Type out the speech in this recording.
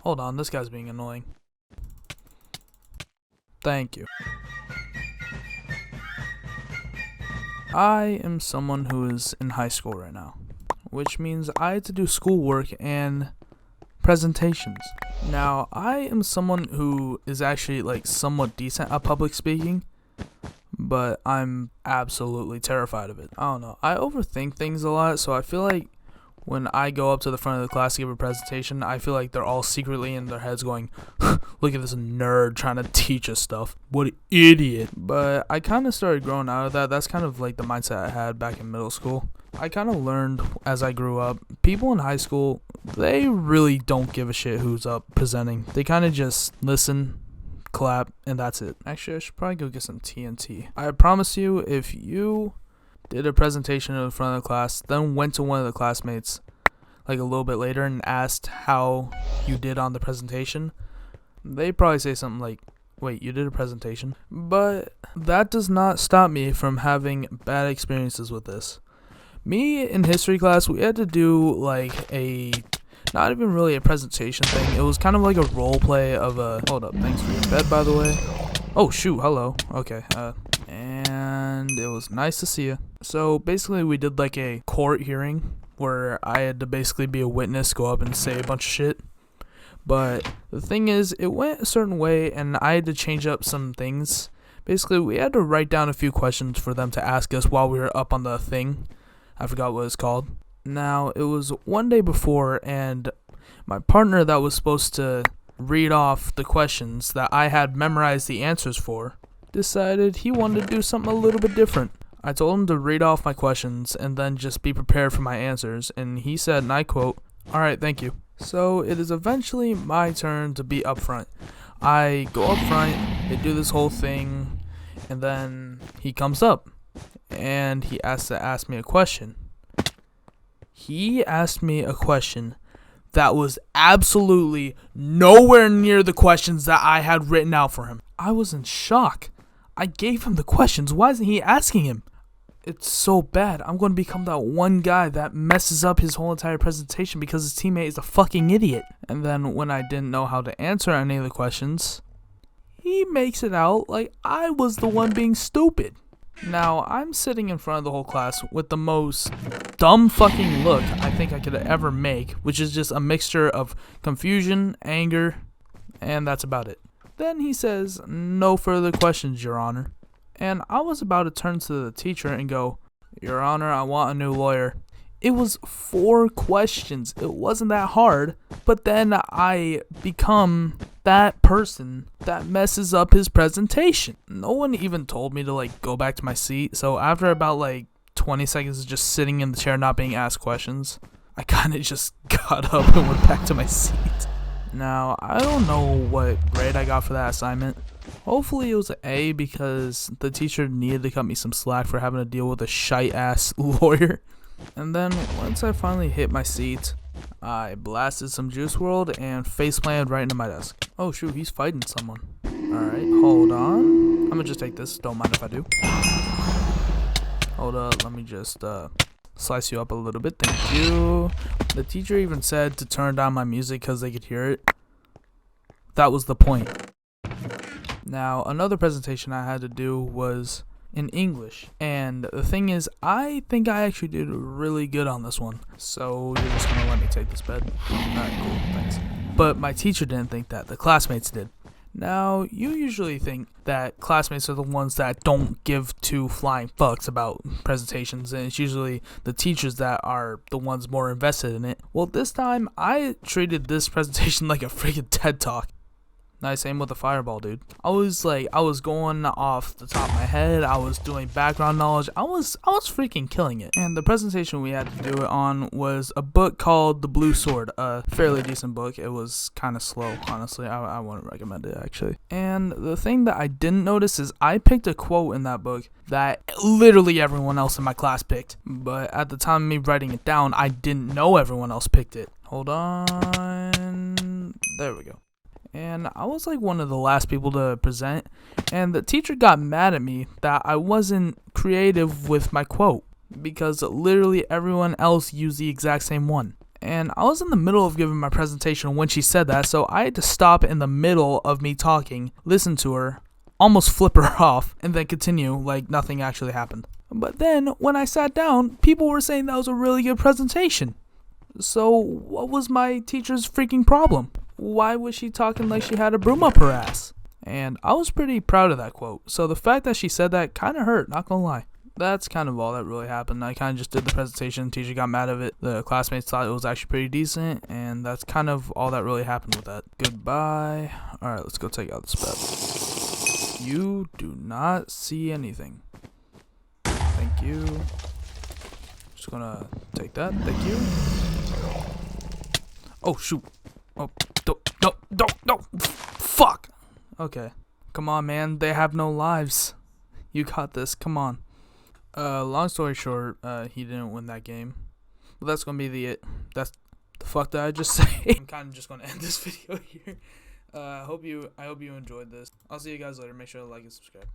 Hold on, this guy's being annoying. Thank you. I am someone who is in high school right now, which means I had to do schoolwork and presentations. Now, I am someone who is actually like somewhat decent at public speaking, but I'm absolutely terrified of it. I don't know. I overthink things a lot, so I feel like when I go up to the front of the class to give a presentation, I feel like they're all secretly in their heads going, look at this nerd trying to teach us stuff. What an idiot. But I kind of started growing out of that. That's kind of like the mindset I had back in middle school. I kind of learned as I grew up, people in high school, they really don't give a shit who's up presenting. They kind of just listen, clap, and that's it. Actually, I should probably go get some TNT. I promise you, if you did a presentation in front of the class, then went to one of the classmates like a little bit later and asked how you did on the presentation, they probably say something like, wait, you did a presentation? But that does not stop me from having bad experiences with this. Me in history class, we had to do like a, not even really a presentation thing. It was kind of like a role play of a, hold up, thanks for your bed, by the way. Oh, shoot, hello. Okay, and it was nice to see you. So basically we did like a court hearing where I had to basically be a witness, go up and say a bunch of shit. But the thing is, it went a certain way and I had to change up some things. Basically, we had to write down a few questions for them to ask us while we were up on the thing. I forgot what it's called. Now, it was one day before, and my partner that was supposed to read off the questions that I had memorized the answers for decided he wanted to do something a little bit different. I told him to read off my questions and then just be prepared for my answers, and he said, and I quote, "Alright, thank you." So it is eventually my turn to be up front. I go up front, they do this whole thing, and then he comes up and he has to ask me a question. He asked me a question that was absolutely nowhere near the questions that I had written out for him. I was in shock. I gave him the questions. Why isn't he asking him? It's so bad. I'm going to become that one guy that messes up his whole entire presentation because his teammate is a fucking idiot. And then when I didn't know how to answer any of the questions, he makes it out like I was the one being stupid. Now, I'm sitting in front of the whole class with the most dumb fucking look I think I could ever make, which is just a mixture of confusion, anger, and that's about it. Then he says, "No further questions, Your Honor." And I was about to turn to the teacher and go, "Your Honor, I want a new lawyer." It was 4 questions. It wasn't that hard. But then I become that person that messes up his presentation. No one even told me to like go back to my seat. So after about like 20 seconds of just sitting in the chair not being asked questions, I kind of just got up and went back to my seat. Now, I don't know what grade I got for that assignment. Hopefully it was an A because the teacher needed to cut me some slack for having to deal with a shite-ass lawyer. And then once I finally hit my seat, I blasted some Juice WRLD and faceplanted right into my desk. Oh shoot, he's fighting someone. Alright, hold on. I'm gonna just take this, don't mind if I do. Hold up, let me just slice you up a little bit, thank you. The teacher even said to turn down my music because they could hear it. That was the point. Now, another presentation I had to do was in English, and the thing is, I think I actually did really good on this one. So you're just gonna let me take this bed? Alright, cool, thanks. But my teacher didn't think that, the classmates did. Now, you usually think that classmates are the ones that don't give two flying fucks about presentations, and it's usually the teachers that are the ones more invested in it. Well, this time, I treated this presentation like a freaking TED Talk. Nice aim with a fireball, dude. I was going off the top of my head. I was doing background knowledge. I was freaking killing it. And the presentation we had to do it on was a book called The Blue Sword, a fairly decent book. It was kind of slow, honestly. I wouldn't recommend it, actually. And the thing that I didn't notice is I picked a quote in that book that literally everyone else in my class picked. But at the time of me writing it down, I didn't know everyone else picked it. Hold on. There we go. And I was like one of the last people to present, and the teacher got mad at me that I wasn't creative with my quote because literally everyone else used the exact same one. And I was in the middle of giving my presentation when she said that, so I had to stop in the middle of me talking, listen to her, almost flip her off, and then continue like nothing actually happened. But then, when I sat down, people were saying that was a really good presentation. So, what was my teacher's freaking problem? Why was she talking like she had a broom up her ass? And I was pretty proud of that quote. So the fact that she said that kind of hurt, not gonna lie. That's kind of all that really happened. I kind of just did the presentation, teacher got mad of it, the classmates thought it was actually pretty decent, and that's kind of all that really happened with that. Goodbye. Alright, let's go take out this bed. You do not see anything. Thank you. Just gonna take that, thank you. Oh shoot. Oh, don't. Fuck. Okay. Come on, man. They have no lives. You got this. Come on. Long story short, he didn't win that game. But that's gonna be that's the fuck did I just say? I'm kind of just gonna end this video here. I hope you enjoyed this. I'll see you guys later. Make sure to like and subscribe.